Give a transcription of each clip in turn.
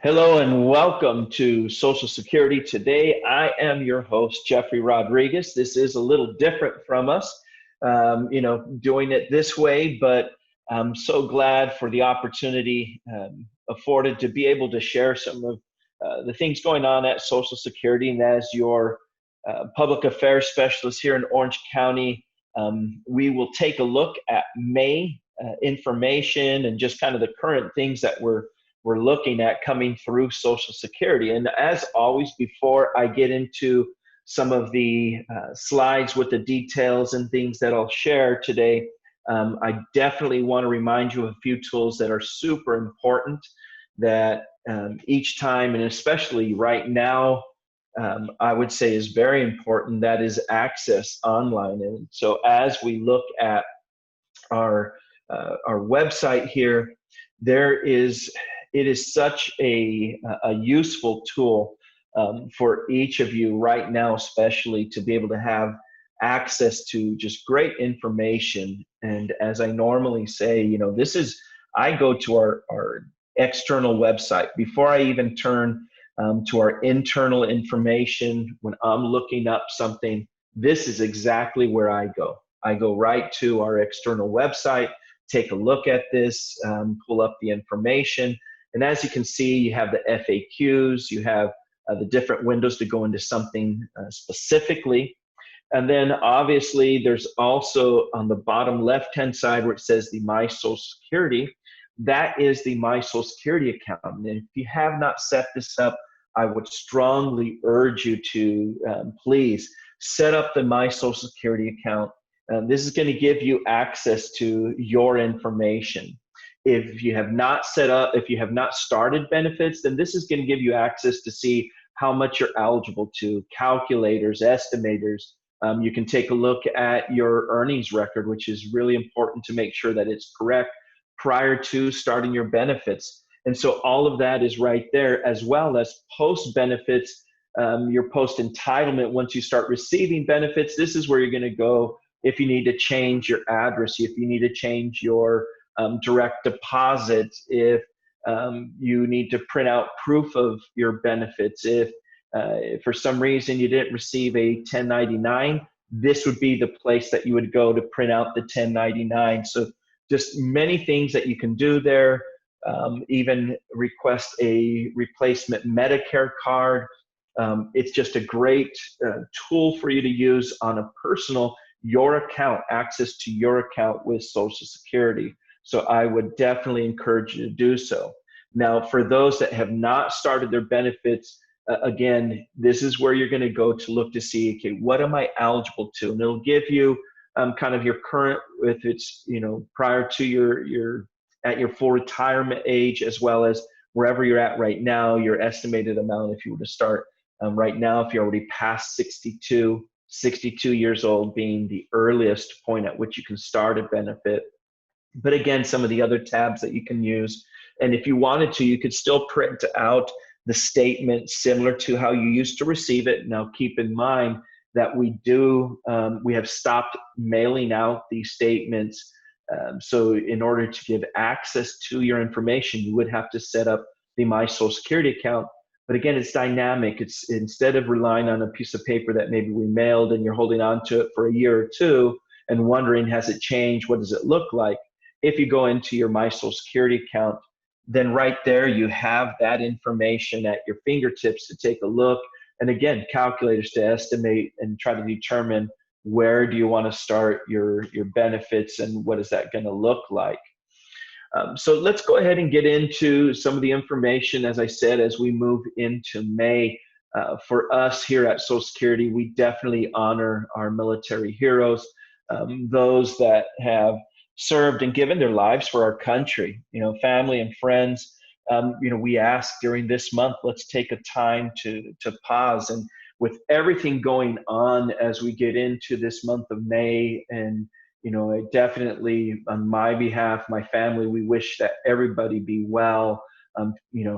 Hello and welcome to Social Security. Today, I am your host, Jeffrey Rodriguez. This is a little different from us, doing it this way, but I'm so glad for the opportunity afforded to be able to share some of the things going on at Social Security. And as your public affairs specialist here in Orange County, we will take a look at May information and just kind of the current things that we're looking at coming through Social Security. And as always, before I get into some of the slides with the details and things that I'll share today, I definitely want to remind you of a few tools that are super important that each time, and especially right now, I would say is very important, that is access online. And so as we look at our website here, it is such a useful tool for each of you right now, especially to be able to have access to just great information. And as I normally say, I go to our external website before I even turn to our internal information. When I'm looking up something, this is exactly where I go. I go right to our external website, take a look at this, pull up the information. And as you can see, you have the FAQs, you have the different windows to go into something specifically. And then obviously there's also on the bottom left-hand side where it says the My Social Security, that is the My Social Security account. And if you have not set this up, I would strongly urge you to please set up the My Social Security account. This is going to give you access to your information. If you have not started benefits, then this is going to give you access to see how much you're eligible to, calculators, estimators. You can take a look at your earnings record, which is really important to make sure that it's correct prior to starting your benefits. And so all of that is right there, as well as post benefits, your post entitlement. Once you start receiving benefits, this is where you're going to go if you need to change your address, if you need to change your direct deposit, if you need to print out proof of your benefits, if for some reason you didn't receive a 1099, this would be the place that you would go to print out the 1099. So just many things that you can do there, even request a replacement Medicare card. It's just a great tool for you to use on a personal, your account, access to your account with Social Security. So I would definitely encourage you to do so. Now, for those that have not started their benefits, again, this is where you're going to go to look to see, okay, what am I eligible to? And it'll give you kind of your current, if it's, prior to your at your full retirement age, as well as wherever you're at right now, your estimated amount if you were to start right now, if you're already past 62 years old being the earliest point at which you can start a benefit. But again, some of the other tabs that you can use. And if you wanted to, you could still print out the statement similar to how you used to receive it. Now, keep in mind that we have stopped mailing out these statements. So in order to give access to your information, you would have to set up the My Social Security account. But again, it's dynamic. It's instead of relying on a piece of paper that maybe we mailed and you're holding on to it for a year or two and wondering, has it changed? What does it look like? If you go into your My Social Security account, then right there you have that information at your fingertips to take a look. And again, calculators to estimate and try to determine where do you want to start your benefits and what is that going to look like. So let's go ahead and get into some of the information, as I said, as we move into May. For us here at Social Security, we definitely honor our military heroes, those that have served and given their lives for our country, family and friends. We ask during this month, let's take a time to pause. And with everything going on as we get into this month of May, and I definitely, on my behalf, my family, we wish that everybody be well,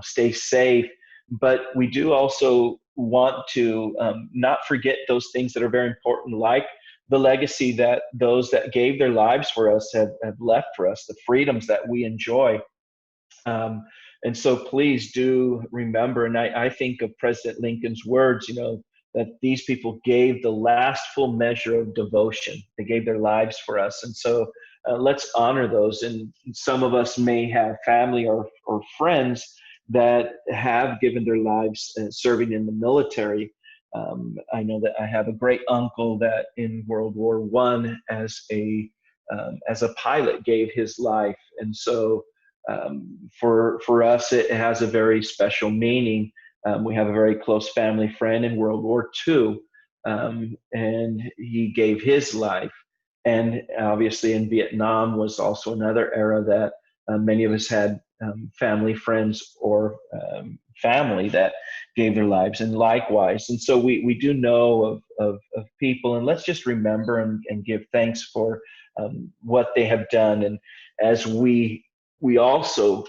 stay safe. But we do also want to not forget those things that are very important, like the legacy that those that gave their lives for us have left for us, the freedoms that we enjoy. And so please do remember, and I think of President Lincoln's words, that these people gave the last full measure of devotion. They gave their lives for us. And so let's honor those. And some of us may have family or friends that have given their lives serving in the military. I know that I have a great uncle that in World War I as a pilot gave his life. And so for us, it has a very special meaning. We have a very close family friend in World War II, and he gave his life. And obviously in Vietnam was also another era that many of us had family, friends, or family that gave their lives, and likewise. And so we do know of people, and let's just remember and give thanks for what they have done. And as we also,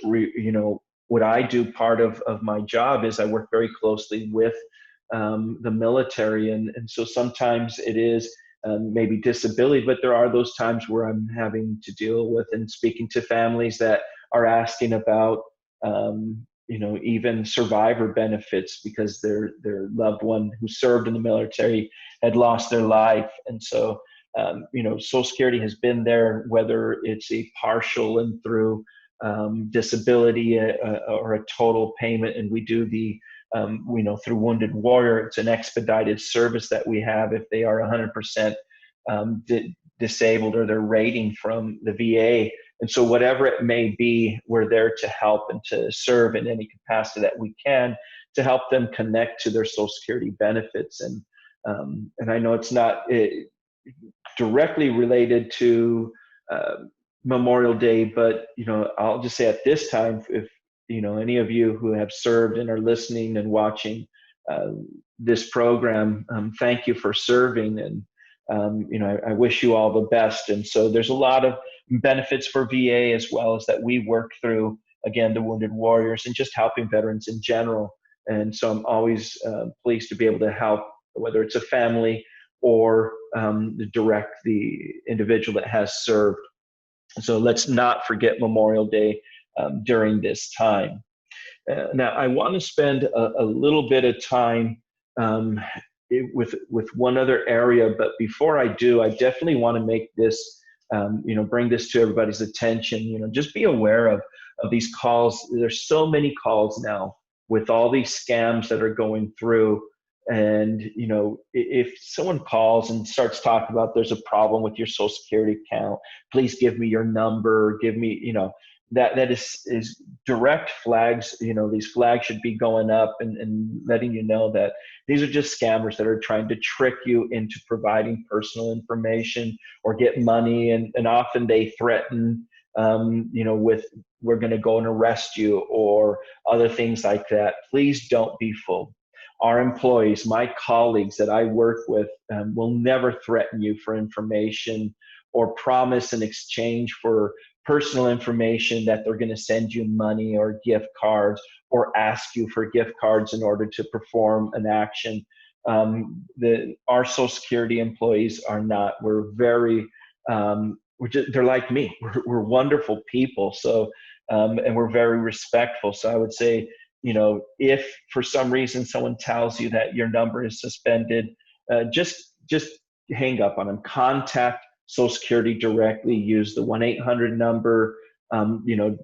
what I do, part of my job is I work very closely with the military. And so sometimes it is maybe disability, but there are those times where I'm having to deal with and speaking to families that are asking about, even survivor benefits because their loved one who served in the military had lost their life. And so, Social Security has been there, whether it's a partial and through disability or a total payment. And we do the, through Wounded Warrior, it's an expedited service that we have if they are 100% disabled or their rating from the VA. And so whatever it may be, we're there to help and to serve in any capacity that we can to help them connect to their Social Security benefits. And I know it's not directly related to Memorial Day, but I'll just say at this time, if any of you who have served and are listening and watching this program, thank you for serving, and I wish you all the best. And so there's a lot of benefits for VA as well as that we work through, again, the Wounded Warriors and just helping veterans in general. And so I'm always pleased to be able to help, whether it's a family or direct the individual that has served. So let's not forget Memorial Day during this time. Now, I want to spend a little bit of time with one other area, but before I do, I definitely want to make this, bring this to everybody's attention. Just be aware of these calls. There's so many calls now with all these scams that are going through. And, if someone calls and starts talking about there's a problem with your Social Security account, please give me your number, give me, that is direct flags. These flags should be going up and letting you know that these are just scammers that are trying to trick you into providing personal information or get money. And often they threaten, with we're going to go and arrest you or other things like that. Please don't be fooled. Our employees, my colleagues that I work with, will never threaten you for information or promise in exchange for personal information that they're going to send you money or gift cards or ask you for gift cards in order to perform an action. Our Social Security employees are not. We're very, they're like me. We're wonderful people. So, and we're very respectful. So I would say, if for some reason someone tells you that your number is suspended, just hang up on them. Contact Social Security directly. Use the 1-800 number.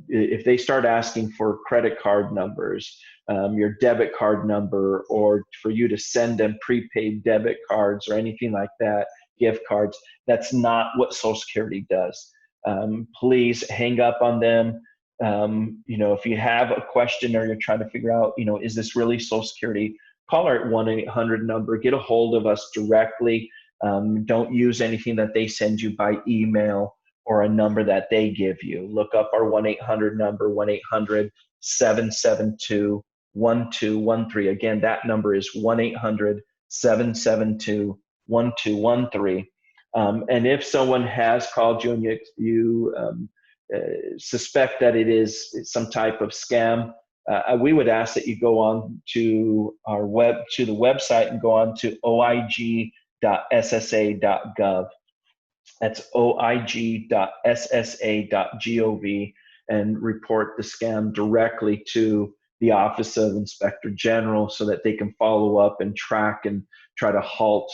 If they start asking for credit card numbers, your debit card number, or for you to send them prepaid debit cards or anything like that, gift cards, that's not what Social Security does. Please hang up on them. If you have a question or you're trying to figure out, is this really Social Security, call our 1-800 number, get a hold of us directly. Don't use anything that they send you by email or a number that they give you. Look up our 1-800 number, 1-800-772-1213. Again, that number is 1-800-772-1213. And if someone has called you and you suspect that it is some type of scam, we would ask that you go on to the website and go on to oig.ssa.gov. That's oig.ssa.gov. and report the scam directly to the Office of Inspector General so that they can follow up and track and try to halt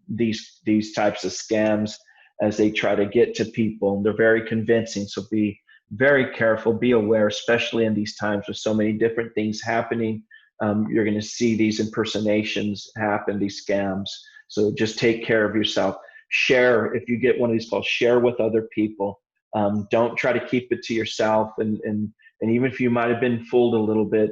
these types of scams as they try to get to people. They're very convincing, so be very careful, be aware, especially in these times with so many different things happening. You're going to see these impersonations happen, these scams. So just take care of yourself. Share, if you get one of these calls, share with other people. Don't try to keep it to yourself. And even if you might have been fooled a little bit,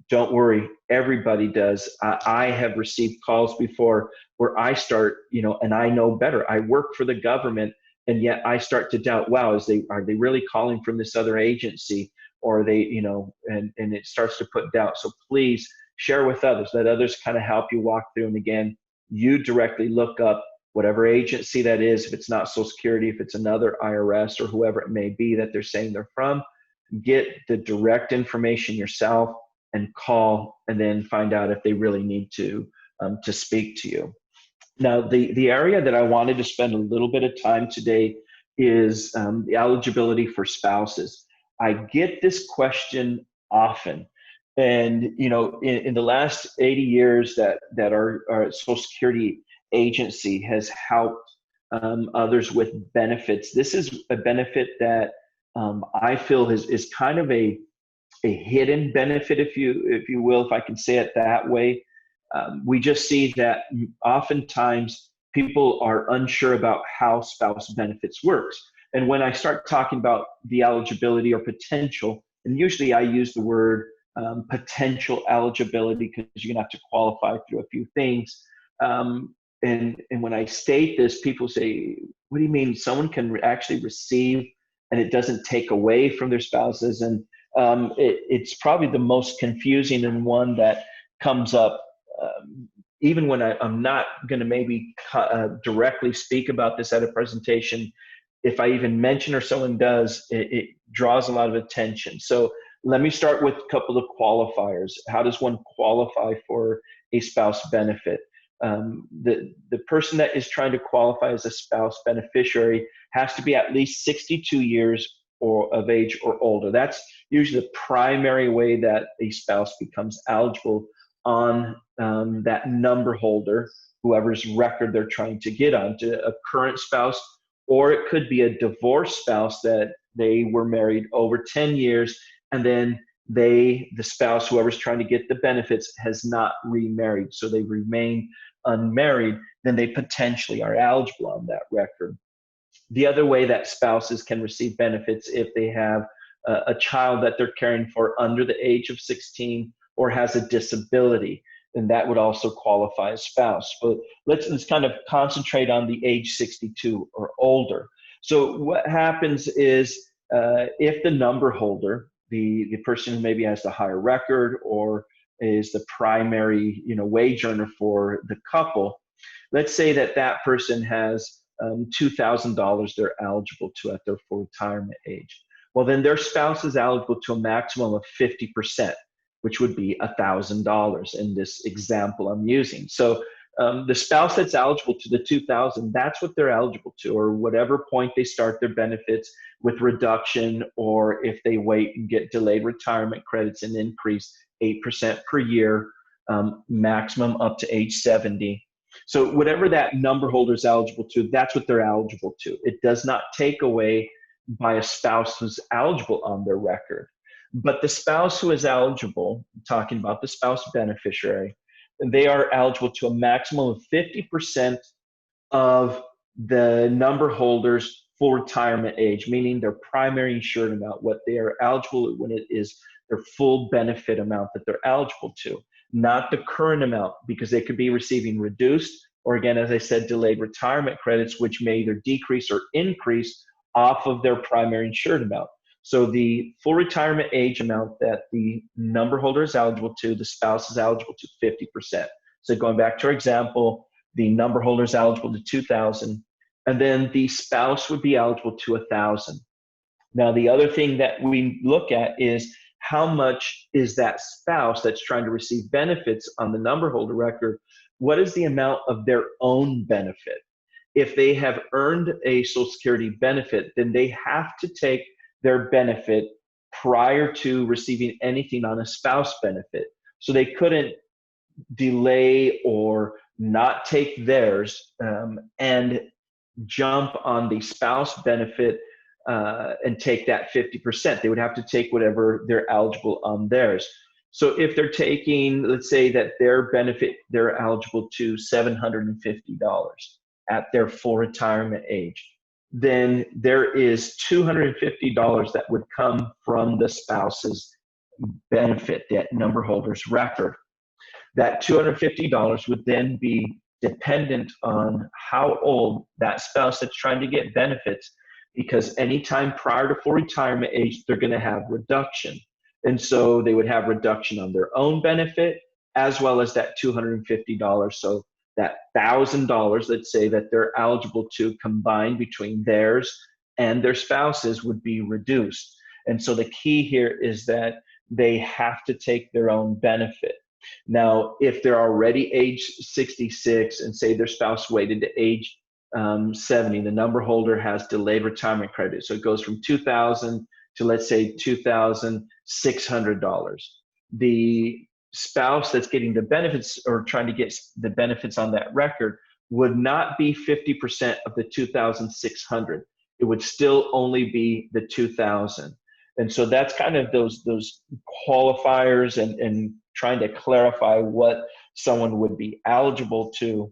don't worry, everybody does. I have received calls before where I start, and I know better. I work for the government, and yet I start to doubt, wow, are they really calling from this other agency? Or are they, and it starts to put doubt. So please share with others, let others kind of help you walk through. And again, you directly look up whatever agency that is. If it's not Social Security, if it's another IRS or whoever it may be that they're saying they're from, get the direct information yourself and call, and then find out if they really need to speak to you. Now, the area that I wanted to spend a little bit of time today is the eligibility for spouses. I get this question often. And, in the last 80 years that our Social Security agency has helped others with benefits, this is a benefit that I feel is kind of a hidden benefit, if you will, if I can say it that way. We just see that oftentimes people are unsure about how spouse benefits works. And when I start talking about the eligibility or potential, and usually I use the word potential eligibility because you're gonna have to qualify through a few things. And when I state this, people say, what do you mean someone can actually receive and it doesn't take away from their spouses? And it's probably the most confusing and one that comes up even when I'm not going to maybe directly speak about this at a presentation. If I even mention or someone does, it draws a lot of attention. So let me start with a couple of qualifiers. How does one qualify for a spouse benefit? The person that is trying to qualify as a spouse beneficiary has to be at least 62 years of age or older. That's usually the primary way that a spouse becomes eligible on that number holder, whoever's record they're trying to get onto, a current spouse, or it could be a divorced spouse that they were married over 10 years and then the spouse, whoever's trying to get the benefits, has not remarried, so they remain unmarried, then they potentially are eligible on that record. The other way that spouses can receive benefits if they have a child that they're caring for under the age of 16 or has a disability, and that would also qualify as spouse. But let's kind of concentrate on the age 62 or older. So what happens is if the number holder, the person who maybe has the higher record or is the primary wage earner for the couple, let's say that person has $2,000 they're eligible to at their full retirement age. Well, then their spouse is eligible to a maximum of 50%, which would be $1,000 in this example I'm using. So the spouse that's eligible to the $2,000, that's what they're eligible to, or whatever point they start their benefits with reduction, or if they wait and get delayed retirement credits and increase 8% per year, maximum up to age 70. So whatever that number holder is eligible to, that's what they're eligible to. It does not take away by a spouse who's eligible on their record. But the spouse who is eligible, talking about the spouse beneficiary, they are eligible to a maximum of 50% of the number holder's full retirement age, meaning their primary insured amount, what they are eligible when it is their full benefit amount that they're eligible to, not the current amount, because they could be receiving reduced, or again, as I said, delayed retirement credits, which may either decrease or increase off of their primary insured amount. So the full retirement age amount that the number holder is eligible to, the spouse is eligible to 50%. So going back to our example, the number holder is eligible to $2,000, and then the spouse would be eligible to $1,000. Now, the other thing that we look at is how much is that spouse that's trying to receive benefits on the number holder record, what is the amount of their own benefit? If they have earned a Social Security benefit, then they have to take their benefit prior to receiving anything on a spouse benefit. So they couldn't delay or not take theirs and jump on the spouse benefit and take that 50%. They would have to take whatever they're eligible on theirs. So if they're taking, let's say that their benefit, they're eligible to $750 at their full retirement age, then there is $250 that would come from the spouse's benefit, that number holder's record. That $250 would then be dependent on how old that spouse that's trying to get benefits, because anytime prior to full retirement age, they're going to have reduction. And so they would have reduction on their own benefit as well as that $250. So that $1,000, let's say, that they're eligible to combine between theirs and their spouses would be reduced. And so the key here is that they have to take their own benefit. Now, if they're already age 66 and say their spouse waited to age 70, the number holder has delayed retirement credit. So it goes from $2,000 to, let's say, $2,600. The spouse that's getting the benefits or trying to get the benefits on that record would not be 50% of the $2,600. It would still only be the $2,000. And so that's kind of those qualifiers and trying to clarify what someone would be eligible to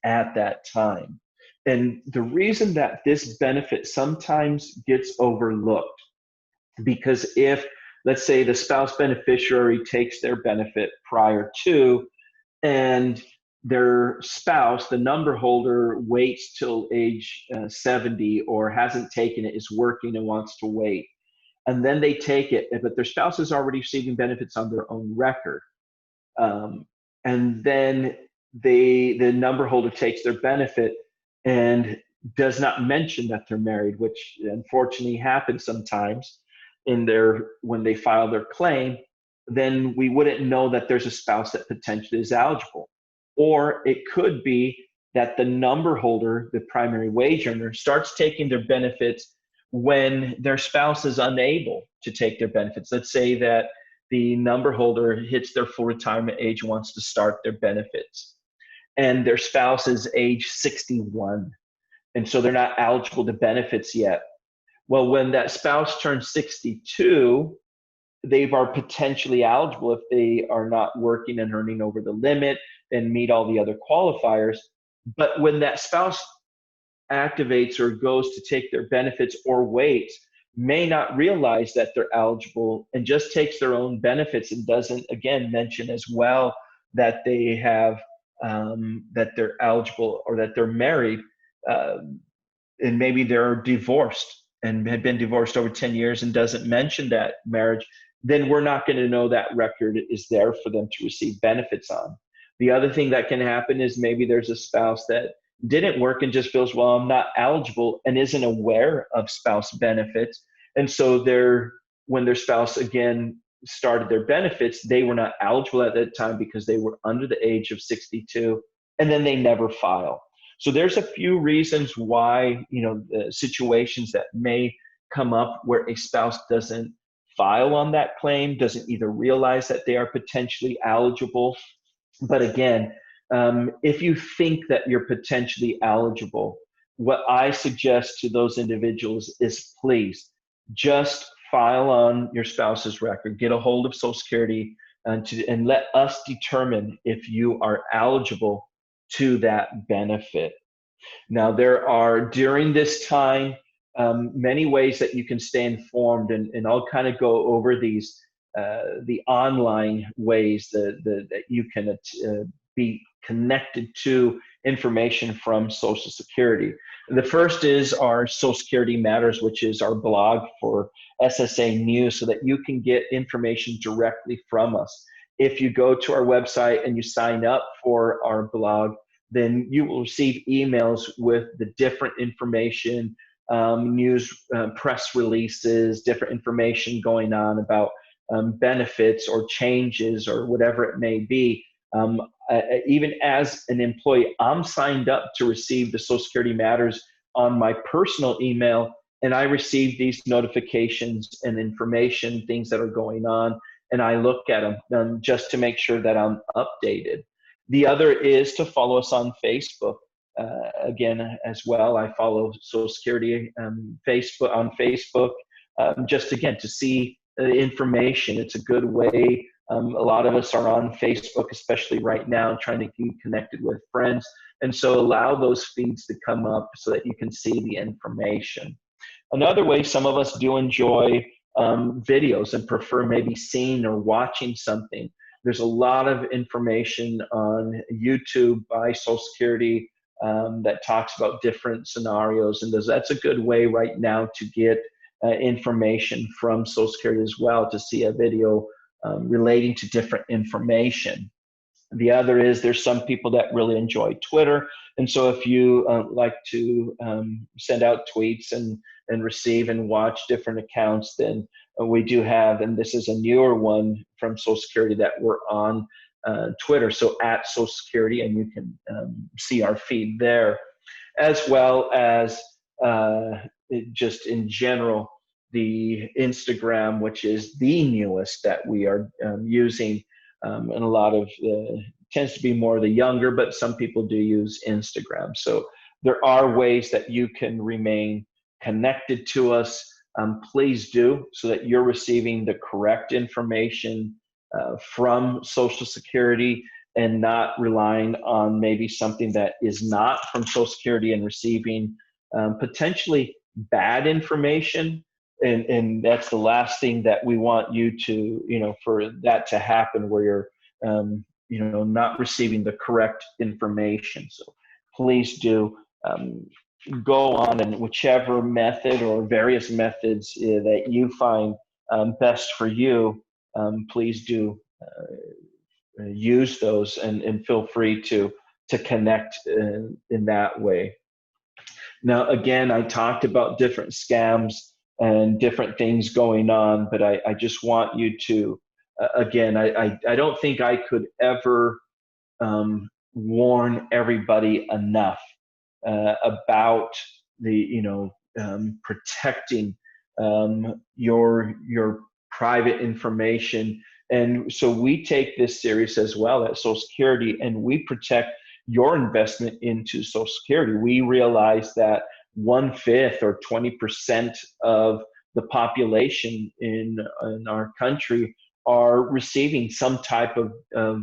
at that time. And the reason that this benefit sometimes gets overlooked, because if, let's say, the spouse beneficiary takes their benefit prior to, and their spouse, the number holder, waits till age 70 or hasn't taken it, is working and wants to wait, and then they take it, but their spouse is already receiving benefits on their own record. And then the number holder takes their benefit and does not mention that they're married, which unfortunately happens sometimes when they file their claim. Then we wouldn't know that there's a spouse that potentially is eligible. Or it could be that the number holder, the primary wage earner, starts taking their benefits when their spouse is unable to take their benefits. Let's say that the number holder hits their full retirement age and wants to start their benefits, and their spouse is age 61, and so they're not eligible to benefits yet. Well, when that spouse turns 62, they are potentially eligible if they are not working and earning over the limit and meet all the other qualifiers. But when that spouse activates or goes to take their benefits or waits, may not realize that they're eligible and just takes their own benefits and doesn't, again, mention as well that they have that they're eligible or that they're married, and maybe they're divorced and had been divorced over 10 years and doesn't mention that marriage, then we're not going to know that record is there for them to receive benefits on. The other thing that can happen is maybe there's a spouse that didn't work and just feels, well, I'm not eligible, and isn't aware of spouse benefits. And so when their spouse again started their benefits, they were not eligible at that time because they were under the age of 62, and then they never file. So there's a few reasons why, the situations that may come up where a spouse doesn't file on that claim, doesn't either realize that they are potentially eligible. But again, if you think that you're potentially eligible, what I suggest to those individuals is please just file on your spouse's record, get a hold of Social Security, and let us determine if you are eligible to that benefit. Now, there are, during this time, many ways that you can stay informed, and I'll kind of go over these, the online ways that you can be connected to information from Social Security. The first is our Social Security Matters, which is our blog for SSA News, so that you can get information directly from us. If you go to our website and you sign up for our blog, then you will receive emails with the different information, news, press releases, different information going on about benefits or changes or whatever it may be. Even as an employee, I'm signed up to receive the Social Security Matters on my personal email and I receive these notifications and information, things that are going on, and I look at them just to make sure that I'm updated. The other is to follow us on Facebook. Again, as well, I follow Social Security Facebook on Facebook, just again to see information. It's a good way. A lot of us are on Facebook, especially right now, trying to keep connected with friends. And so allow those feeds to come up so that you can see the information. Another way, some of us do enjoy videos and prefer maybe seeing or watching something. There's a lot of information on YouTube by Social Security that talks about different scenarios, and that's a good way right now to get information from Social Security as well, to see a video relating to different information. The other is there's some people that really enjoy Twitter, and so if you like to send out tweets and receive and watch different accounts, then we do have, and this is a newer one from Social Security that we're on Twitter, so at Social Security, and you can see our feed there, as well as just in general, the Instagram, which is the newest that we are using, and a lot of tends to be more the younger, but some people do use Instagram. So there are ways that you can remain connected to us. Please do, so that you're receiving the correct information from Social Security and not relying on maybe something that is not from Social Security and receiving potentially bad information. And that's the last thing that we want you to, for that to happen, where you're, not receiving the correct information. So please do go on, and whichever method or various methods that you find best for you, please do use those, and feel free to connect in that way. Now, again, I talked about different scams and different things going on, but I just want you to, again, I don't think I could ever warn everybody enough about the, protecting your private information. And so we take this serious as well at Social Security, and we protect your investment into Social Security. We realize that 1/5 or 20% of the population in our country are receiving some type of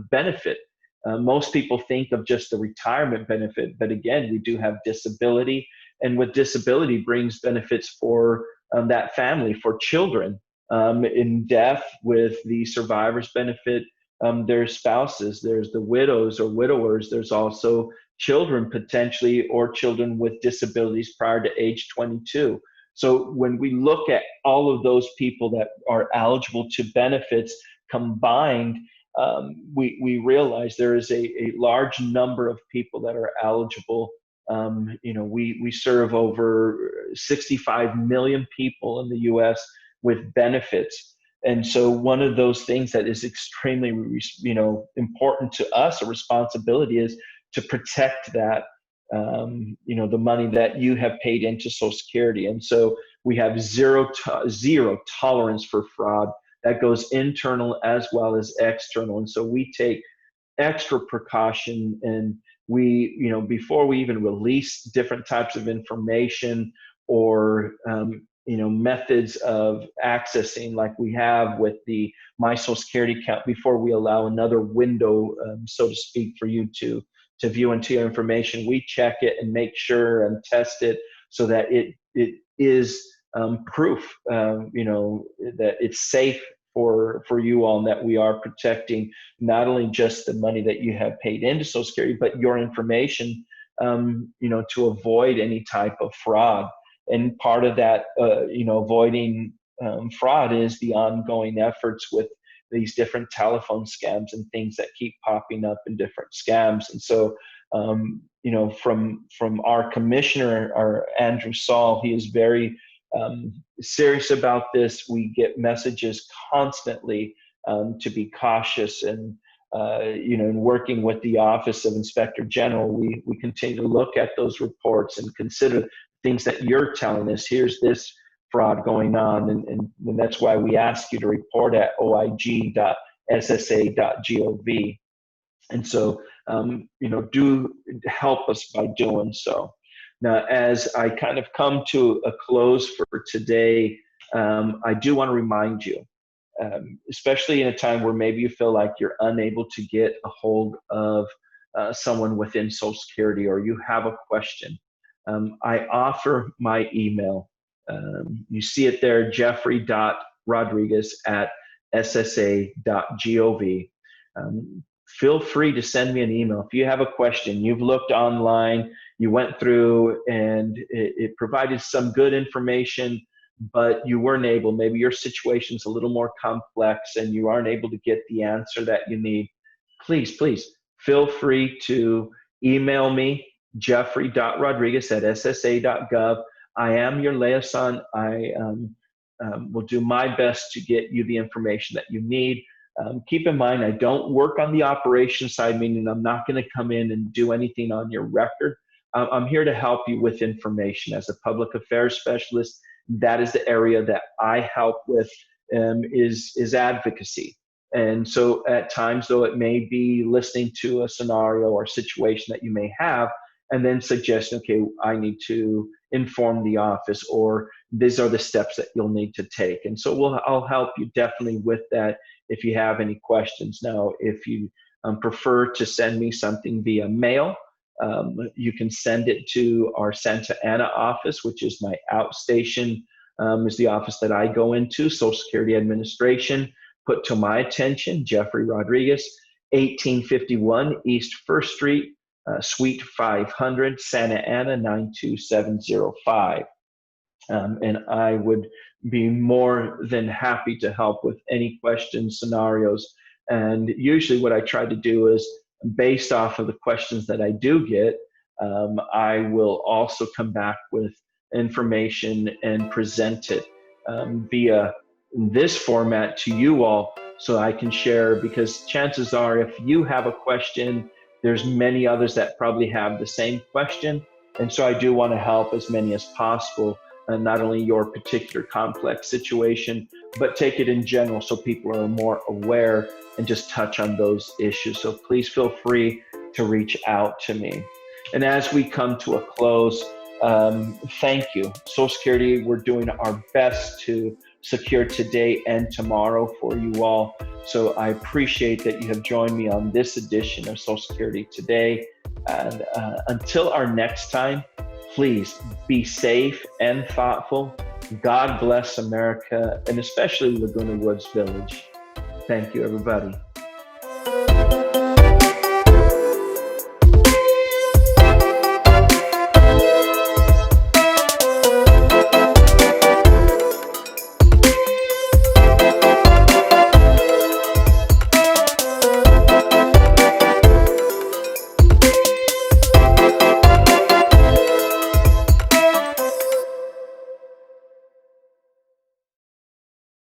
benefit. Most people think of just the retirement benefit, but again, we do have disability, and with disability brings benefits for that family, for children. In death, with the survivor's benefit, there's spouses, there's the widows or widowers, there's also children potentially, or children with disabilities prior to age 22. So when we look at all of those people that are eligible to benefits combined, we realize there is a large number of people that are eligible. We serve over 65 million people in the U.S. with benefits. And so one of those things that is extremely, important to us, a responsibility, is to protect that, the money that you have paid into Social Security. And so we have zero tolerance for fraud. That goes internal as well as external. And so we take extra precaution, and we, before we even release different types of information or, methods of accessing, like we have with the My Social Security account, before we allow another window, so to speak, for you to view into your information, we check it and make sure and test it so that it is proof, that it's safe for you all, and that we are protecting not only just the money that you have paid into Social Security, but your information, to avoid any type of fraud. And part of that, avoiding fraud is the ongoing efforts with these different telephone scams and things that keep popping up in different scams. And so, from our commissioner, our Andrew Saul, he is very serious about this. We get messages constantly to be cautious, and in working with the Office of Inspector General, we continue to look at those reports and consider things that you're telling us. Here's this fraud going on. And that's why we ask you to report at oig.ssa.gov. And so, do help us by doing so. Now, as I kind of come to a close for today, I do want to remind you, especially in a time where maybe you feel like you're unable to get a hold of someone within Social Security, or you have a question, I offer my email. You see it there, jeffrey.rodriguez@ssa.gov. Feel free to send me an email. If you have a question, you've looked online, you went through and it provided some good information, but you weren't able, maybe your situation's a little more complex and you aren't able to get the answer that you need, please feel free to email me, jeffrey.rodriguez@ssa.gov. I am your liaison. I will do my best to get you the information that you need. Keep in mind, I don't work on the operations side, meaning I'm not going to come in and do anything on your record. I'm here to help you with information. As a public affairs specialist, that is the area that I help with, is advocacy. And so at times, though, it may be listening to a scenario or situation that you may have, and then suggesting, okay, I need to inform the office, or these are the steps that you'll need to take. And so I'll help you definitely with that if you have any questions. Now, if you prefer to send me something via mail, you can send it to our Santa Ana office, which is my outstation, is the office that I go into, Social Security Administration. Put to my attention, Jeffrey Rodriguez, 1851 East First Street, Suite 500, Santa Ana 92705. And I would be more than happy to help with any questions, scenarios. And usually what I try to do is, based off of the questions that I do get, I will also come back with information and present it via this format to you all, so I can share, because chances are if you have a question, there's many others that probably have the same question. And so I do want to help as many as possible, and not only your particular complex situation, but take it in general so people are more aware and just touch on those issues. So please feel free to reach out to me. And as we come to a close, thank you. Social Security, we're doing our best to secure today and tomorrow for you all. So I appreciate that you have joined me on this edition of Social Security Today. And until our next time, please be safe and thoughtful. God bless America, and especially Laguna Woods Village. Thank you, everybody.